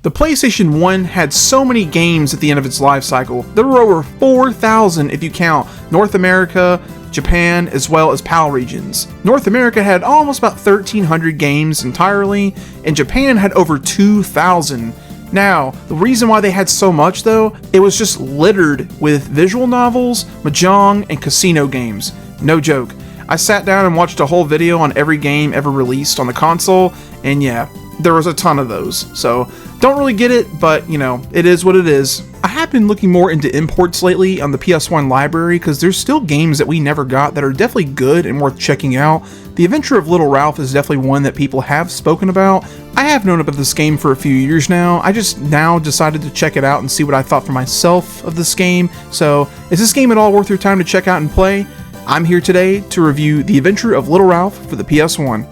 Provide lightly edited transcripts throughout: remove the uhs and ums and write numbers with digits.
The PlayStation 1 had so many games at the end of its life cycle. There were over 4,000 if you count North America, Japan, as well as PAL regions. North America had almost about 1,300 games entirely, and Japan had over 2,000. Now, the reason why they had so much though, it was just littered with visual novels, mahjong, and casino games. No joke. I sat down and watched a whole video on every game ever released on the console, and yeah, there was a ton of those. So, don't really get it, but you know, it is what it is. I have been looking more into imports lately on the PS1 library because there's still games that we never got that are definitely good and worth checking out. The Adventure of Little Ralph is definitely one that people have spoken about. I have known about this game for a few years now. I just now decided to check it out and see what I thought for myself of this game. So, is this game at all worth your time to check out and play? I'm here today to review The Adventure of Little Ralph for the PS1.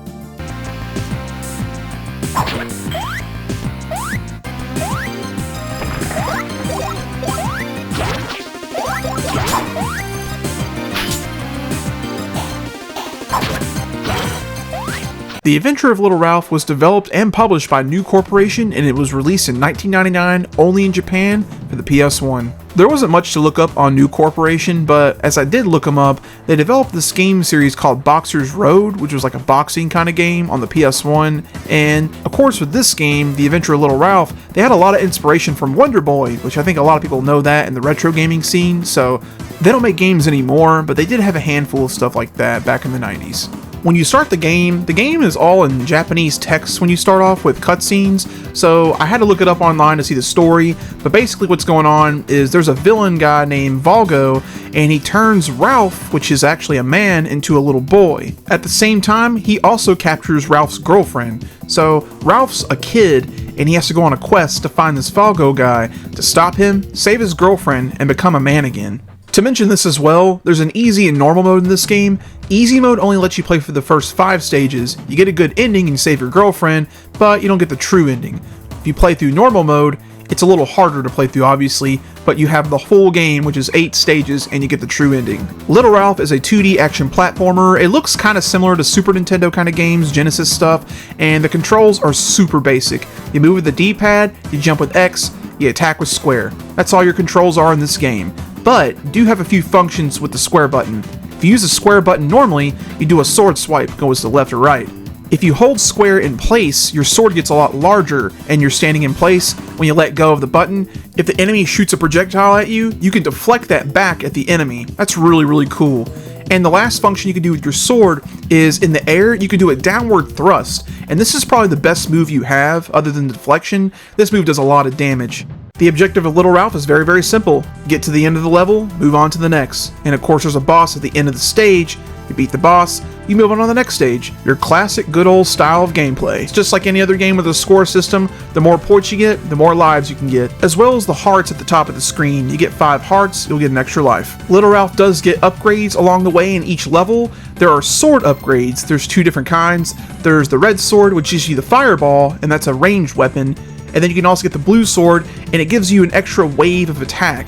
The Adventure of Little Ralph was developed and published by New Corporation, and it was released in 1999 only in Japan for the PS1. There wasn't much to look up on New Corporation, but as I did look them up, they developed this game series called Boxer's Road, which was like a boxing kind of game on the PS1, and of course with this game, The Adventure of Little Ralph, they had a lot of inspiration from Wonder Boy, which I think a lot of people know that in the retro gaming scene, so they don't make games anymore, but they did have a handful of stuff like that back in the 90s. When you start the game is all in Japanese text when you start off with cutscenes, so I had to look it up online to see the story, but basically what's going on is there's a villain guy named Valgo, and he turns Ralph, which is actually a man, into a little boy. At the same time, he also captures Ralph's girlfriend, so Ralph's a kid, and he has to go on a quest to find this Valgo guy to stop him, save his girlfriend, and become a man again. To mention this as well, there's an easy and normal mode in this game. Easy mode only lets you play for the first 5 stages. You get a good ending and save your girlfriend, but you don't get the true ending. If you play through normal mode, it's a little harder to play through obviously, but you have the whole game, which is 8 stages, and you get the true ending. Little Ralph is a 2D action platformer. It looks kind of similar to Super Nintendo kind of games, Genesis stuff, and the controls are super basic. You move with the D-pad, you jump with X, you attack with square. That's all your controls are in this game. But do have a few functions with the square button. If you use the square button normally, you do a sword swipe, goes to left or right. If you hold square in place, your sword gets a lot larger and you're standing in place. When you let go of the button, if the enemy shoots a projectile at you, you can deflect that back at the enemy. That's really, really cool. And the last function you can do with your sword is in the air, you can do a downward thrust. And this is probably the best move you have other than deflection. This move does a lot of damage. The objective of Little Ralph is very, very simple. Get to the end of the level, move on to the next. And of course there's a boss at the end of the stage. You beat the boss, you move on to the next stage. Your classic good old style of gameplay. It's just like any other game with a score system. The more points you get, the more lives you can get. As well as the hearts at the top of the screen. You get 5 hearts, you'll get an extra life. Little Ralph does get upgrades along the way in each level. There are sword upgrades. There's 2 different kinds. There's the red sword, which gives you the fireball, and that's a ranged weapon. And then you can also get the blue sword, and it gives you an extra wave of attack.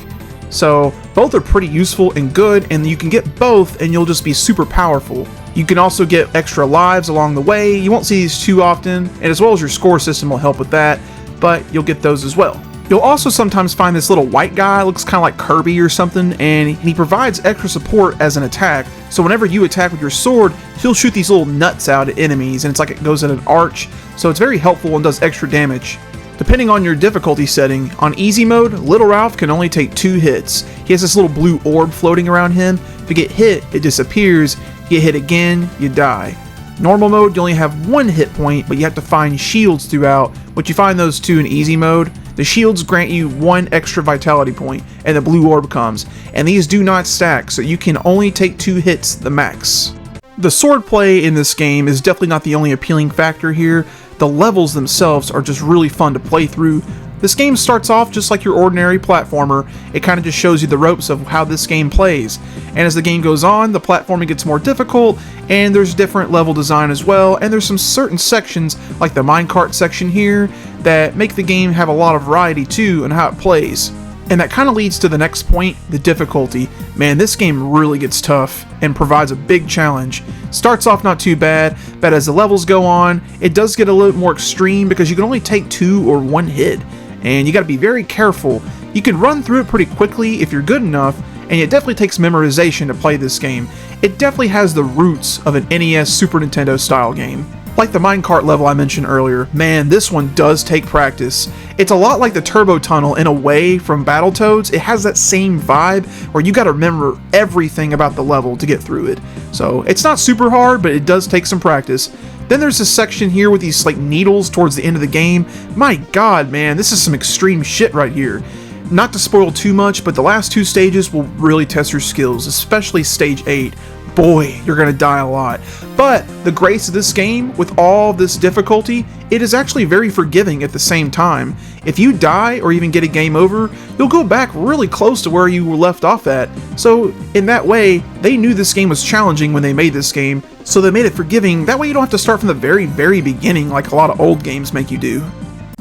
So both are pretty useful and good, and you can get both and you'll just be super powerful. You can also get extra lives along the way. You won't see these too often, and as well as your score system will help with that, but you'll get those as well. You'll also sometimes find this little white guy, looks kind of like Kirby or something, and he provides extra support as an attack. So whenever you attack with your sword, he'll shoot these little nuts out at enemies, and it's like it goes in an arch, so it's very helpful and does extra damage. Depending on your difficulty setting, on easy mode, Little Ralph can only take 2 hits. He has this little blue orb floating around him. If you get hit, it disappears. You get hit again, you die. Normal mode, you only have 1 hit point, but you have to find shields throughout, which you find those 2 in easy mode. The shields grant you 1 extra vitality point, and the blue orb comes. And these do not stack, so you can only take 2 hits the max. The swordplay in this game is definitely not the only appealing factor here. The levels themselves are just really fun to play through. This game starts off just like your ordinary platformer. It kind of just shows you the ropes of how this game plays. And as the game goes on, the platforming gets more difficult, and there's different level design as well, and there's some certain sections, like the minecart section here, that make the game have a lot of variety too in how it plays. And that kind of leads to the next point, the difficulty. Man, this game really gets tough and provides a big challenge. Starts off not too bad, but as the levels go on, it does get a little more extreme because you can only take 2 or 1 hit, and you got to be very careful. You can run through it pretty quickly if you're good enough, and it definitely takes memorization to play this game. It definitely has the roots of an NES Super Nintendo style game. Like the minecart level I mentioned earlier, man, this one does take practice. It's a lot like the Turbo Tunnel in a way from Battletoads. It has that same vibe where you gotta remember everything about the level to get through it. So it's not super hard, but it does take some practice. Then there's this section here with these like needles towards the end of the game. My god, man, this is some extreme shit right here. Not to spoil too much, but the last 2 stages will really test your skills, especially stage 8. Boy, you're gonna die a lot. But the grace of this game, with all this difficulty, it is actually very forgiving at the same time. If you die or even get a game over, you'll go back really close to where you were left off at. So in that way, they knew this game was challenging when they made this game, so they made it forgiving. That way you don't have to start from the very beginning like a lot of old games make you do.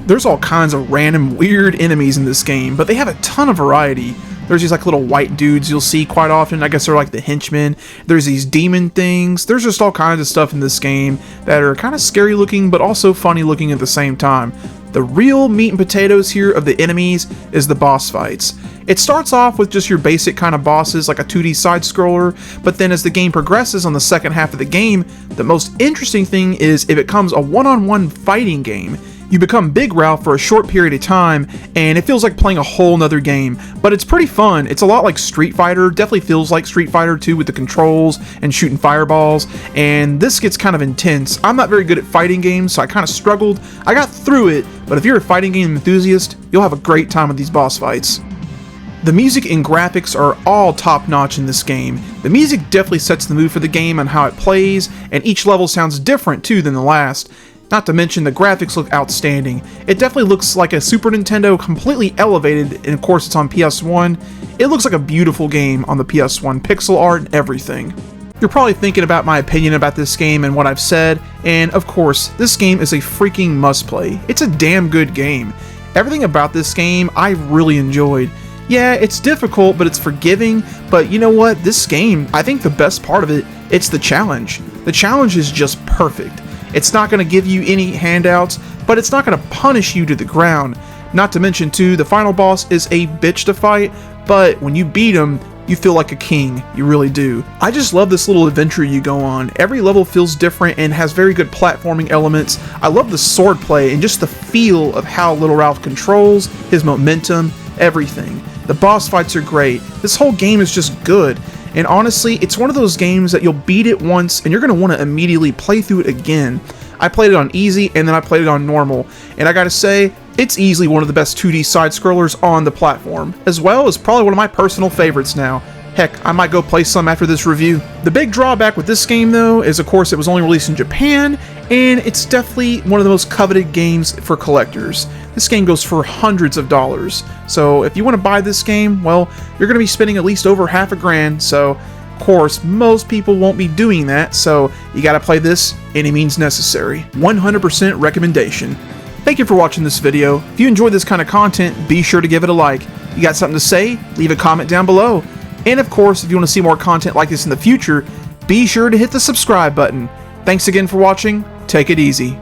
There's all kinds of random weird enemies in this game, but they have a ton of variety. There's these like little white dudes you'll see quite often. I guess they're like the henchmen. There's these demon things. There's just all kinds of stuff in this game that are kind of scary looking, but also funny looking at the same time. The real meat and potatoes here of the enemies is the boss fights. It starts off with just your basic kind of bosses like a 2D side scroller, but then as the game progresses on the second half of the game, the most interesting thing is it becomes a one-on-one fighting game. You become Big Ralph for a short period of time, and it feels like playing a whole nother game, but it's pretty fun. It's a lot like Street Fighter, definitely feels like Street Fighter 2 with the controls and shooting fireballs, and this gets kind of intense. I'm not very good at fighting games, so I kind of struggled. I got through it, but if you're a fighting game enthusiast, you'll have a great time with these boss fights. The music and graphics are all top-notch in this game. The music definitely sets the mood for the game and how it plays, and each level sounds different too than the last. Not to mention the graphics look outstanding. It definitely looks like a Super Nintendo completely elevated, and of course it's on PS1. It looks like a beautiful game on the PS1, pixel art and everything. You're probably thinking about my opinion about this game and what I've said, and of course, this game is a freaking must-play. It's a damn good game. Everything about this game I really enjoyed. Yeah, it's difficult, but it's forgiving, but you know what? This game, I think the best part of it, it's the challenge. The challenge is just perfect. It's not going to give you any handouts, but it's not going to punish you to the ground. Not to mention too, the final boss is a bitch to fight, but when you beat him, you feel like a king. You really do. I just love this little adventure you go on. Every level feels different and has very good platforming elements. I love the sword play and just the feel of how Little Ralph controls, his momentum, everything. The boss fights are great. This whole game is just good. And honestly, it's one of those games that you'll beat it once and you're going to want to immediately play through it again. I played it on easy and then I played it on normal. And I gotta say, it's easily one of the best 2D side-scrollers on the platform, as well as probably one of my personal favorites now. Heck, I might go play some after this review. The big drawback with this game though is of course it was only released in Japan, and it's definitely one of the most coveted games for collectors. This game goes for hundreds of dollars, so if you want to buy this game, well, you're going to be spending at least over half a grand, so of course most people won't be doing that, so you gotta play this any means necessary. 100% recommendation. Thank you for watching this video. If you enjoyed this kind of content, be sure to give it a like. You got something to say? Leave a comment down below. And of course, if you want to see more content like this in the future, be sure to hit the subscribe button. Thanks again for watching. Take it easy.